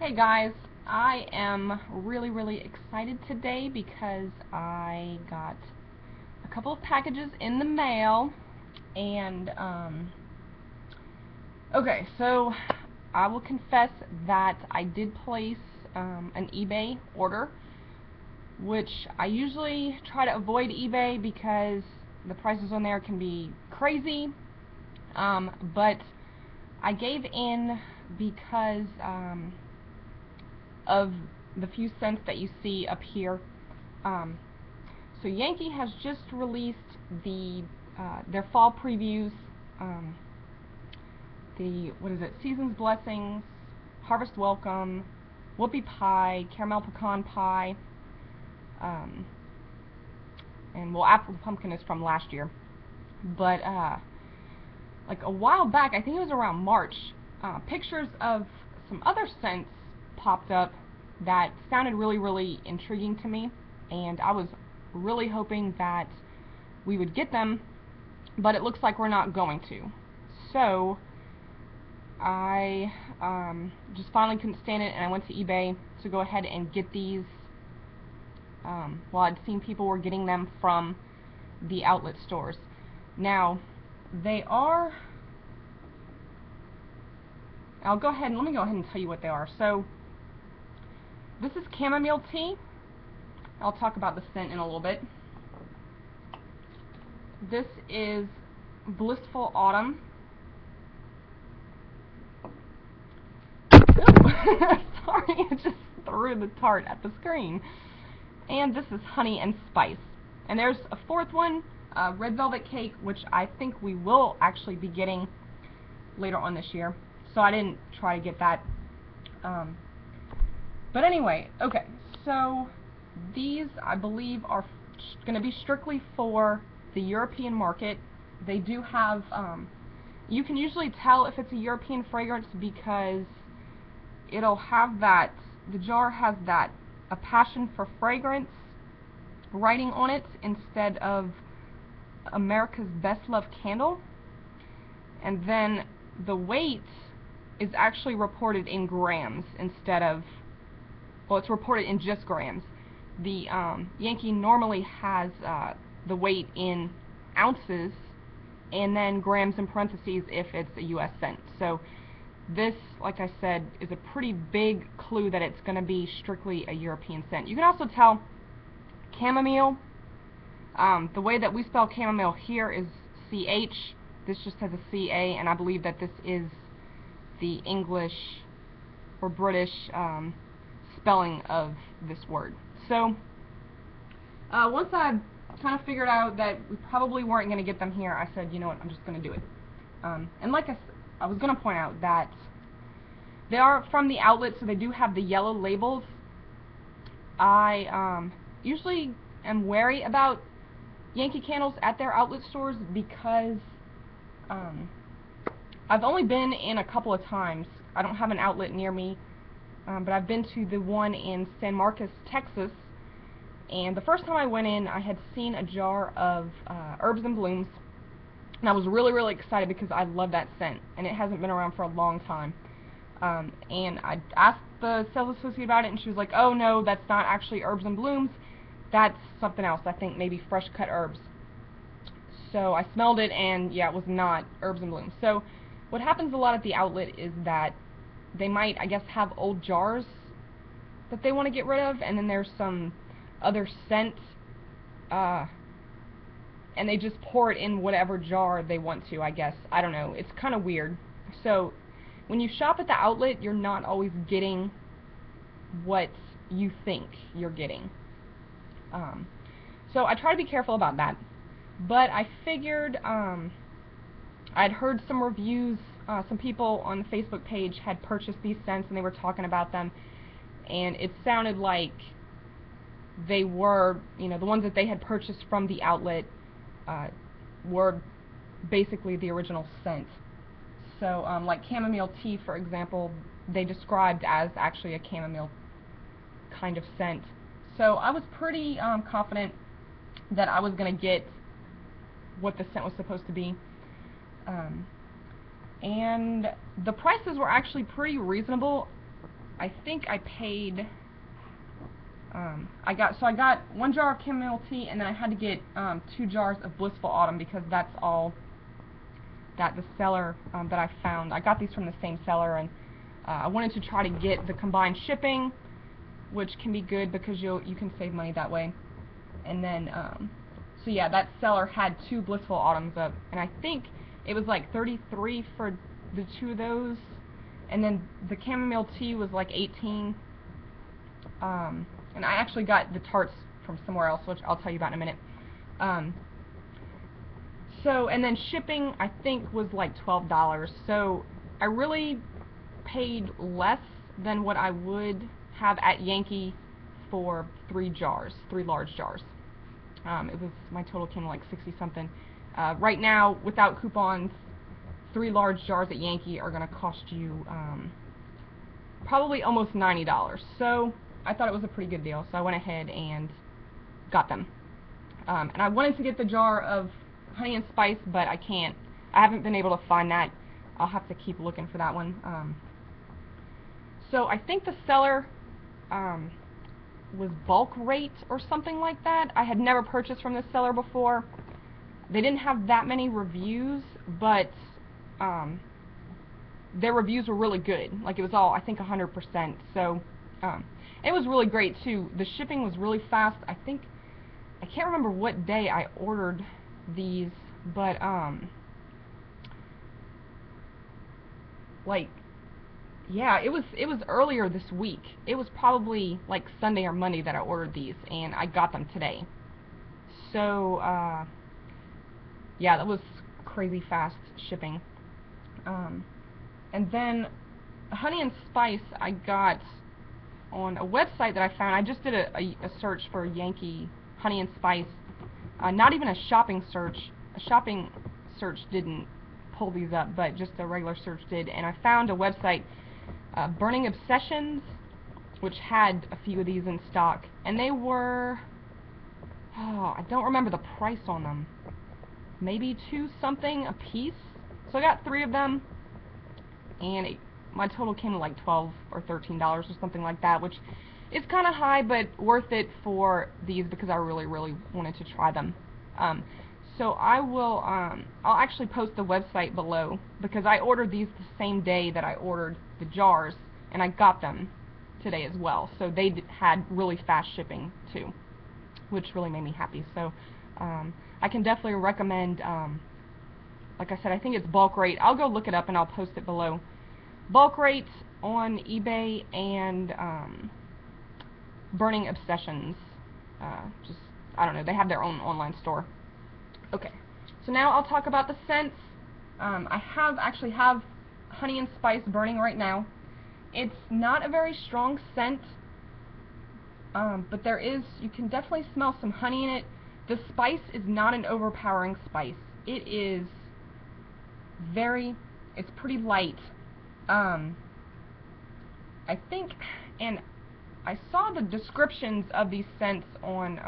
Hey guys, I am really excited today because I got a couple of packages in the mail and okay, so I will confess that I did place an eBay order, which I usually try to avoid eBay because the prices on there can be crazy, but I gave in because of the few scents that you see up here. So Yankee has just released their fall previews, Season's Blessings, Harvest Welcome, Whoopie Pie, Caramel Pecan Pie, and well, Apple Pumpkin is from last year. But like a while back, I think it was around March, pictures of some other scents popped up that sounded really intriguing to me, and I was really hoping that we would get them, but it looks like we're not going to. So I just finally couldn't stand it, and I went to eBay to go ahead and get these. Well, I'd seen people were getting them from the outlet stores. Now they are, let me go ahead and tell you what they are. So this is Camomile Tea. I'll talk about the scent in a little bit. This is Blissful Autumn. Sorry, I just threw the tart at the screen. And this is Honey and Spice. And there's a fourth one, Red Velvet Cake, which I think we will actually be getting later on this year. So I didn't try to get that. But anyway, okay, so these I believe are going to be strictly for the European market. They do have, you can usually tell if it's a European fragrance because it'll have that, the jar has that, a passion for fragrance writing on it instead of America's Best Loved Candle. And then the weight is actually reported in grams instead of, well, it's reported in just grams. The Yankee normally has the weight in ounces and then grams in parentheses if it's a US scent. So this, like I said, is a pretty big clue that it's going to be strictly a European scent. You can also tell chamomile, the way that we spell chamomile here is CH. This just has a CA, and I believe that this is the English or British spelling of this word. So once I kind of figured out that we probably weren't going to get them here, I said, you know what, I'm just going to do it. And like I was going to point out that they are from the outlet, so they do have the yellow labels. I usually am wary about Yankee candles at their outlet stores because I've only been in a couple of times. I don't have an outlet near me, but I've been to the one in San Marcos, Texas, and the first time I went in, I had seen a jar of Herbs and Blooms, and I was really excited because I love that scent, and it hasn't been around for a long time. And I asked the sales associate about it, and she was like, oh no, that's not actually Herbs and Blooms, that's something else, I think maybe fresh cut herbs. So I smelled it, and yeah, it was not Herbs and Blooms. So what happens a lot at the outlet is that they might, I guess, have old jars that they want to get rid of, and then there's some other scent, and they just pour it in whatever jar they want to, I guess. I don't know. It's kind of weird. So when you shop at the outlet, you're not always getting what you think you're getting. So I try to be careful about that. But I figured I'd heard some reviews, some people on the Facebook page had purchased these scents and they were talking about them, and it sounded like they were, you know, the ones that they had purchased from the outlet were basically the original scent. So like Chamomile Tea, for example, they described as actually a chamomile kind of scent. So I was pretty confident that I was going to get what the scent was supposed to be. And the prices were actually pretty reasonable. I think I paid, I got 1 jar of chamomile tea, and then I had to get 2 jars of Blissful Autumn, because that's all that the seller that I found. I got these from the same seller, and I wanted to try to get the combined shipping, which can be good because you can save money that way. And then, so yeah, that seller had 2 Blissful Autumns up, and I think it was like $33 for the 2 of those, and then the chamomile tea was like $18. And I actually got the tarts from somewhere else, which I'll tell you about in a minute. So, and then shipping, I think, was like $12. So I really paid less than what I would have at Yankee for 3 large jars. My total came to like 60 something. Right now, without coupons, 3 large jars at Yankee are going to cost you probably almost $90. So I thought it was a pretty good deal, so I went ahead and got them. And I wanted to get the jar of honey and spice, but I haven't been able to find that. I'll have to keep looking for that one. So I think the seller was bulk rate or something like that. I had never purchased from this seller before. They didn't have that many reviews, but their reviews were really good. Like, it was all, I think, 100%. So it was really great too. The shipping was really fast. I can't remember what day I ordered these, but like, yeah, it was earlier this week. It was probably like Sunday or Monday that I ordered these, and I got them today. So yeah, that was crazy fast shipping. And then honey and spice I got on a website that I found. I just did a search for Yankee honey and spice. Not even a shopping search. A shopping search didn't pull these up, but just a regular search did. And I found a website, Burning Obsessions, which had a few of these in stock. And they were, I don't remember the price on them. Maybe $2 something a piece. So I got 3 of them, and my total came to like $12 or $13 or something like that, which is kind of high, but worth it for these because I really, really wanted to try them. So I will, I'll actually post the website below, because I ordered these the same day that I ordered the jars, and I got them today as well. So they had really fast shipping too, which really made me happy. So I can definitely recommend, like I said, I think it's bulk rate. I'll go look it up and I'll post it below. Bulk rate on eBay and Burning Obsessions. Just, I don't know, they have their own online store. Okay, so now I'll talk about the scents. I actually have honey and spice burning right now. It's not a very strong scent, but you can definitely smell some honey in it. The spice is not an overpowering spice. It is it's pretty light. I think, and I saw the descriptions of these scents on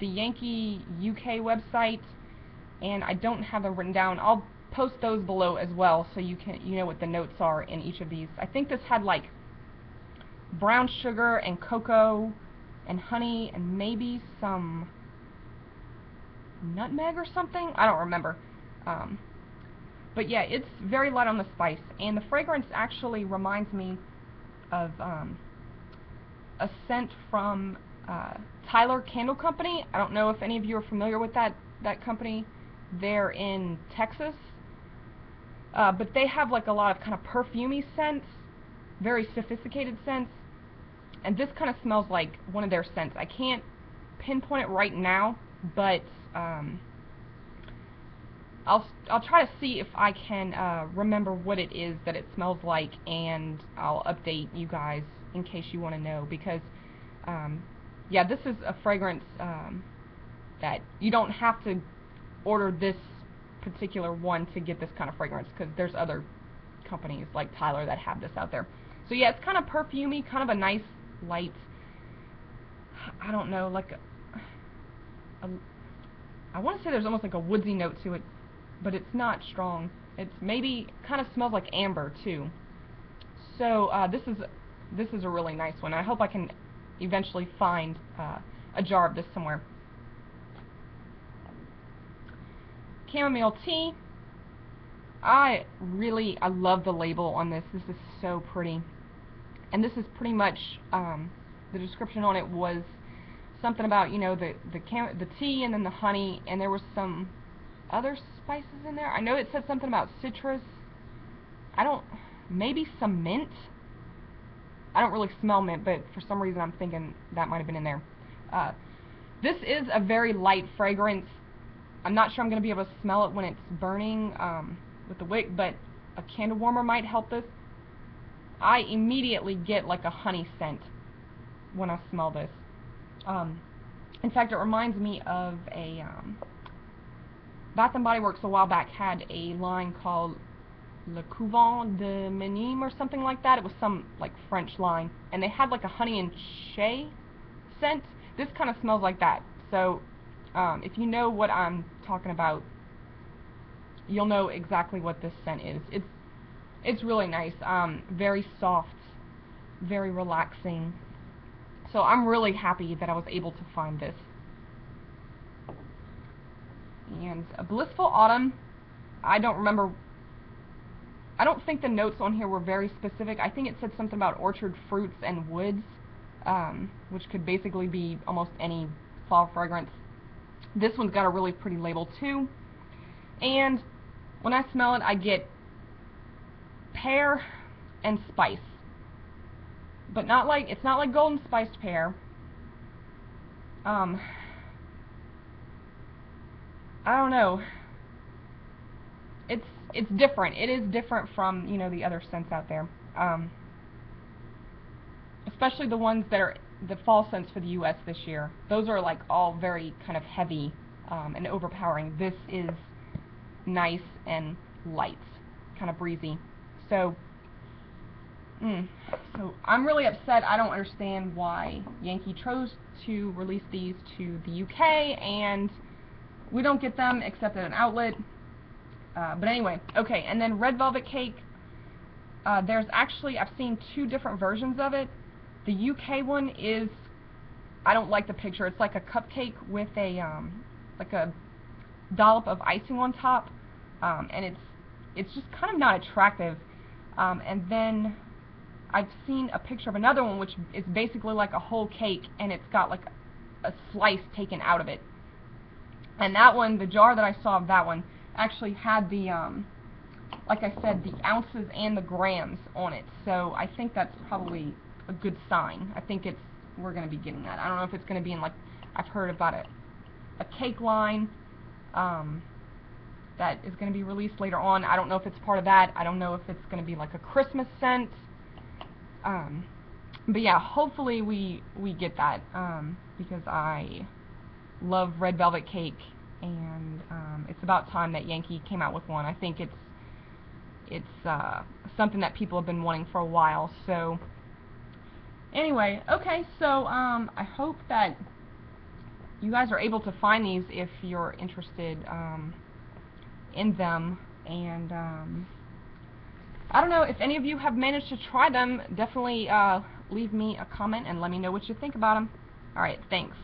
the Yankee UK website, and I don't have them written down. I'll post those below as well, so you know what the notes are in each of these. I think this had like brown sugar and cocoa and honey and maybe some nutmeg or something. I don't remember. But yeah, it's very light on the spice, and the fragrance actually reminds me of a scent from Tyler Candle Company. I don't know if any of you are familiar with that company. They're in Texas, but they have like a lot of kind of perfumey scents, very sophisticated scents, and this kind of smells like one of their scents. I can't pinpoint it right now, but I'll try to see if I can remember what it is that it smells like, and I'll update you guys in case you want to know, because yeah, this is a fragrance that you don't have to order this particular one to get this kind of fragrance, because there's other companies like Tyler that have this out there. So yeah, it's kind of perfumey, kind of a nice light, I don't know, like I want to say there's almost like a woodsy note to it, but it's not strong. It's maybe kind of smells like amber too. So this is this is a really nice one. I hope I can eventually find a jar of this somewhere. Camomile Tea. I love the label on this. This is so pretty. And this is pretty much, the description on it was something about, you know, the tea and then the honey, and there was some other spices in there. I know it said something about citrus. Maybe some mint. I don't really smell mint, but for some reason I'm thinking that might have been in there. This is a very light fragrance. I'm not sure I'm going to be able to smell it when it's burning with the wick, but a candle warmer might help this. I immediately get like a honey scent when I smell this. In fact, it reminds me of a Bath & Body Works a while back had a line called Le Couvent de Menime or something like that. It was some like French line, and they had like a honey and shea scent. This kind of smells like that. So if you know what I'm talking about, you'll know exactly what this scent is. It's really nice, very soft, very relaxing. So I'm really happy that I was able to find this. And a Blissful Autumn, I don't think the notes on here were very specific. I think it said something about orchard fruits and woods, which could basically be almost any fall fragrance. This one's got a really pretty label too. And when I smell it, I get pear and spice. But it's not like golden spiced pear. I don't know. It's different. It is different from, you know, the other scents out there. Especially the ones that are the fall scents for the US this year. Those are like all very kind of heavy and overpowering. This is nice and light, kind of breezy. So I'm really upset. I don't understand why Yankee chose to release these to the UK, and we don't get them except at an outlet. But anyway, okay, and then Red Velvet Cake. There's actually, I've seen two different versions of it. The UK one is, I don't like the picture. It's like a cupcake with a like a dollop of icing on top, and it's just kind of not attractive. And then I've seen a picture of another one which is basically like a whole cake, and it's got like a slice taken out of it. And that one, the jar that I saw of that one, actually had the, like I said, the ounces and the grams on it. So I think that's probably a good sign. I think we're going to be getting that. I don't know if it's going to be in, like, I've heard about a cake line that is going to be released later on. I don't know if it's part of that. I don't know if it's going to be like a Christmas scent. But yeah, hopefully we get that, because I love Red Velvet Cake, and it's about time that Yankee came out with one. I think it's something that people have been wanting for a while. So anyway, okay, so I hope that you guys are able to find these if you're interested in them. And I don't know, if any of you have managed to try them, definitely leave me a comment and let me know what you think about them. Alright, thanks.